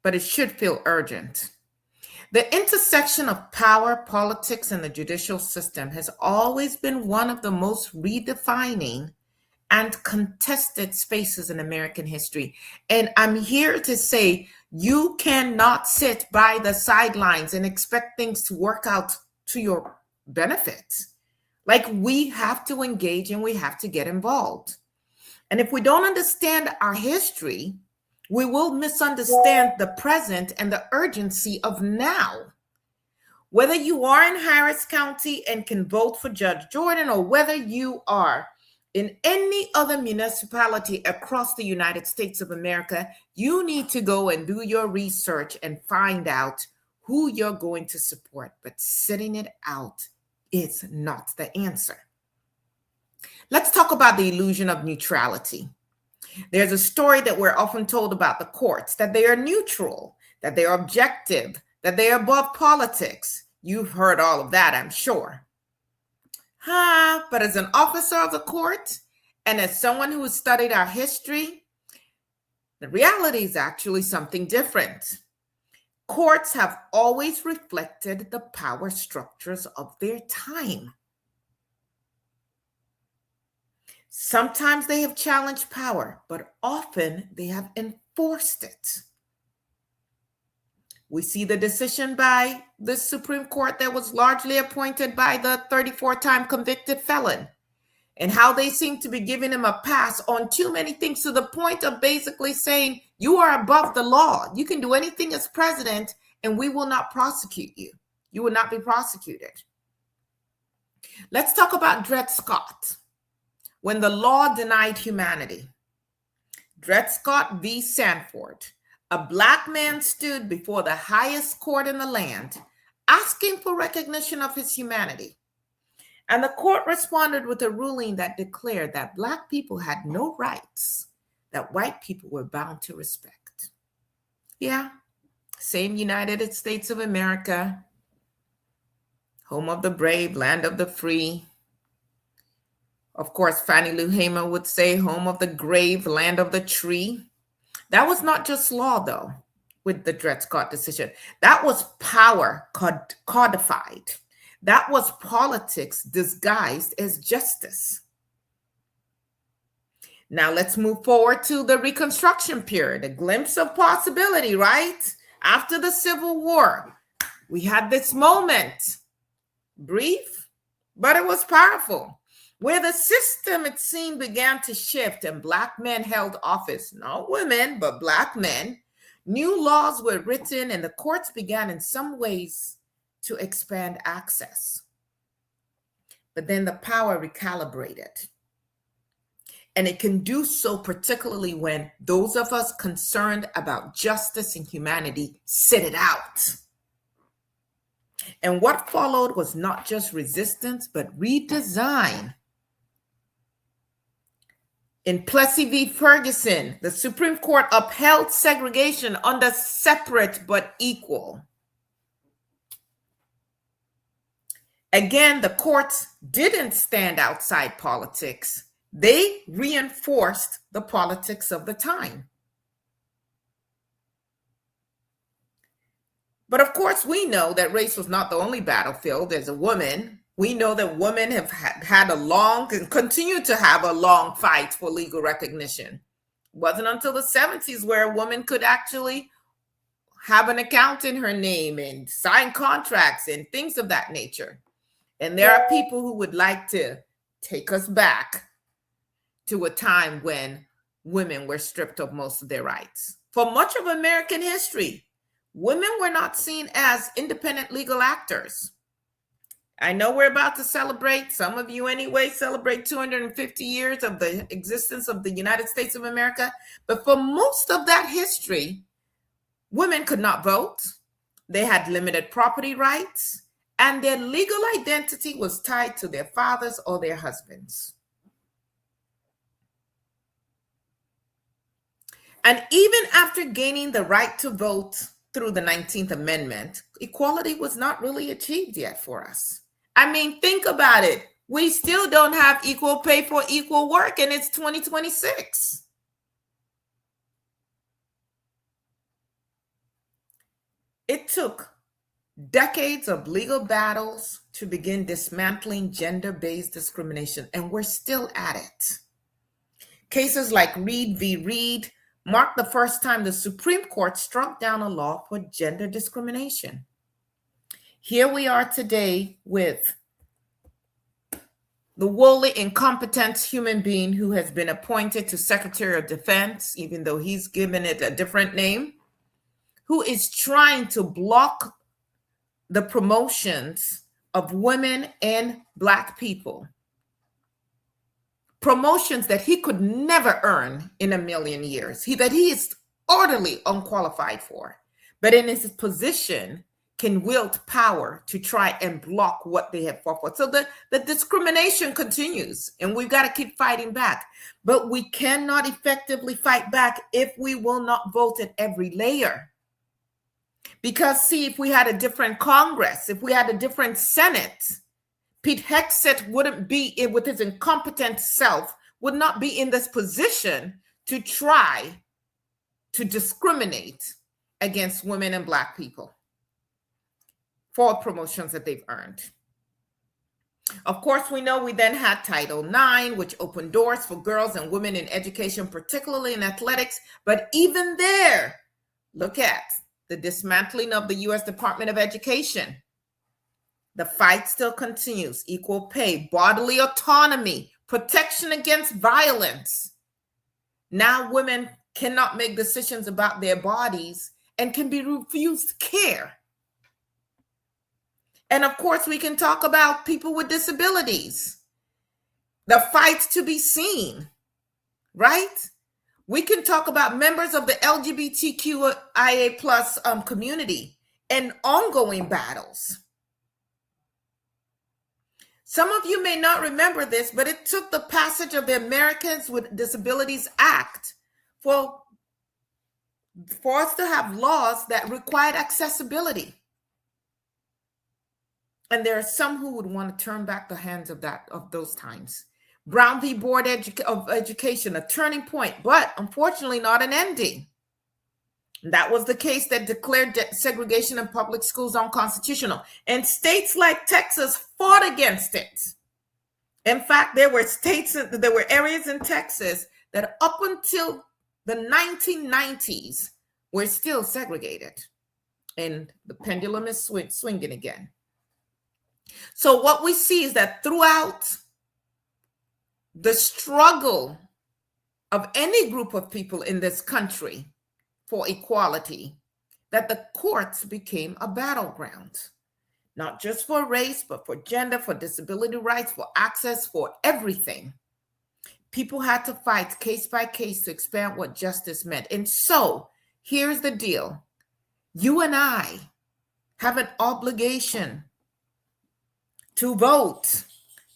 but it should feel urgent. The intersection of power, politics, and the judicial system has always been one of the most redefining and contested spaces in American history. And I'm here to say you cannot sit by the sidelines and expect things to work out to your benefit. Like, we have to engage and we have to get involved. And if we don't understand our history, we will misunderstand the present and the urgency of now. Whether you are in Harris County and can vote for Judge Jordan, or whether you are in any other municipality across the United States of America, you need to go and do your research and find out who you're going to support. But sitting it out is not the answer. Let's talk about the illusion of neutrality. There's a story that we're often told about the courts, that they are neutral, that they are objective, that they are above politics. You've heard all of that, I'm sure. But as an officer of the court and as someone who has studied our history, the reality is actually something different. Courts have always reflected the power structures of their time. Sometimes they have challenged power, but often they have enforced it. We see the decision by the Supreme Court that was largely appointed by the 34-time convicted felon, and how they seem to be giving him a pass on too many things, to the point of basically saying, you are above the law. You can do anything as president and we will not prosecute you. You will not be prosecuted. Let's talk about Dred Scott. When the law denied humanity, Dred Scott v. Sanford, a Black man stood before the highest court in the land, asking for recognition of his humanity. And the court responded with a ruling that declared that Black people had no rights that white people were bound to respect. Yeah, same United States of America, home of the brave, land of the free. Of course, Fannie Lou Hamer would say, home of the grave, land of the tree. That was not just law, though, with the Dred Scott decision. That was power codified. That was politics disguised as justice. Now let's move forward to the Reconstruction period, a glimpse of possibility, right? After the Civil War, we had this moment, brief, but it was powerful, where the system, it seemed, began to shift and Black men held office, not women, but Black men. New laws were written and the courts began in some ways to expand access. But then the power recalibrated. And it can do so particularly when those of us concerned about justice and humanity sit it out. And what followed was not just resistance, but redesign. In Plessy v. Ferguson, the Supreme Court upheld segregation under separate but equal. Again, the courts didn't stand outside politics. They reinforced the politics of the time. But of course, we know that race was not the only battlefield. As a woman, we know that women have had a long and continue to have a long fight for legal recognition. Wasn't until the 70s where a woman could actually have an account in her name and sign contracts and things of that nature. And there are people who would like to take us back to a time when women were stripped of most of their rights. For much of American history, women were not seen as independent legal actors. I know we're about to celebrate, some of you anyway, celebrate 250 years of the existence of the United States of America. But for most of that history, women could not vote. They had limited property rights, and their legal identity was tied to their fathers or their husbands. And even after gaining the right to vote through the 19th Amendment, equality was not really achieved yet for us. I mean, think about it. We still don't have equal pay for equal work, and it's 2026. It took decades of legal battles to begin dismantling gender-based discrimination, and we're still at it. Cases like Reed v. Reed marked the first time the Supreme Court struck down a law for gender discrimination. Here we are today with the wholly incompetent human being who has been appointed to Secretary of Defense, even though he's given it a different name, who is trying to block the promotions of women and Black people. Promotions that he could never earn in a million years, that he is utterly unqualified for, but in his position can wield power to try and block what they have fought for. So the discrimination continues, and we've got to keep fighting back. But we cannot effectively fight back if we will not vote at every layer. Because, see, if we had a different Congress, if we had a different Senate, Pete Hegseth wouldn't be, with his incompetent self, would not be in this position to try to discriminate against women and Black people for promotions that they've earned. Of course, we know we then had Title IX, which opened doors for girls and women in education, particularly in athletics. But even there, look at the dismantling of the U.S. Department of Education. The fight still continues. Equal pay, bodily autonomy, protection against violence. Now women cannot make decisions about their bodies and can be refused care. And of course, we can talk about people with disabilities. The fight to be seen, right? We can talk about members of the LGBTQIA plus community and ongoing battles. Some of you may not remember this, but it took the passage of the Americans with Disabilities Act for us to have laws that required accessibility. And there are some who would want to turn back the hands of those times. Brown v. Board of Education, a turning point, but unfortunately not an ending. That was the case that declared segregation in public schools unconstitutional. And states like Texas fought against it. In fact, there were areas in Texas that up until the 1990s were still segregated. And the pendulum is swinging again. So what we see is that throughout the struggle of any group of people in this country for equality, that the courts became a battleground, not just for race, but for gender, for disability rights, for access, for everything. People had to fight case by case to expand what justice meant. And so here's the deal. You and I have an obligation to vote,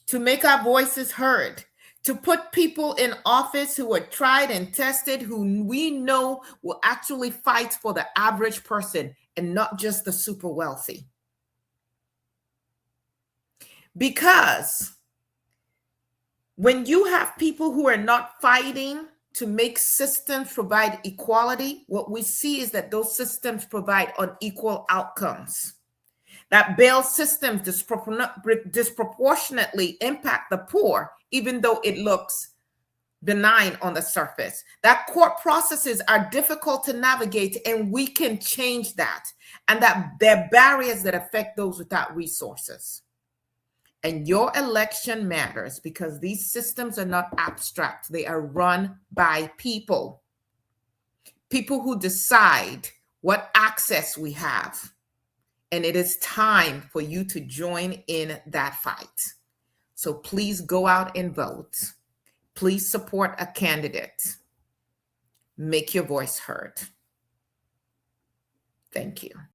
to make our voices heard, to put people in office who are tried and tested, who we know will actually fight for the average person and not just the super wealthy. Because when you have people who are not fighting to make systems provide equality, what we see is that those systems provide unequal outcomes. That bail systems disproportionately impact the poor, even though it looks benign on the surface, that court processes are difficult to navigate, and we can change that, and that there are barriers that affect those without resources. And your election matters because these systems are not abstract. They are run by people who decide what access we have. And it is time for you to join in that fight. So please go out and vote. Please support a candidate. Make your voice heard. Thank you.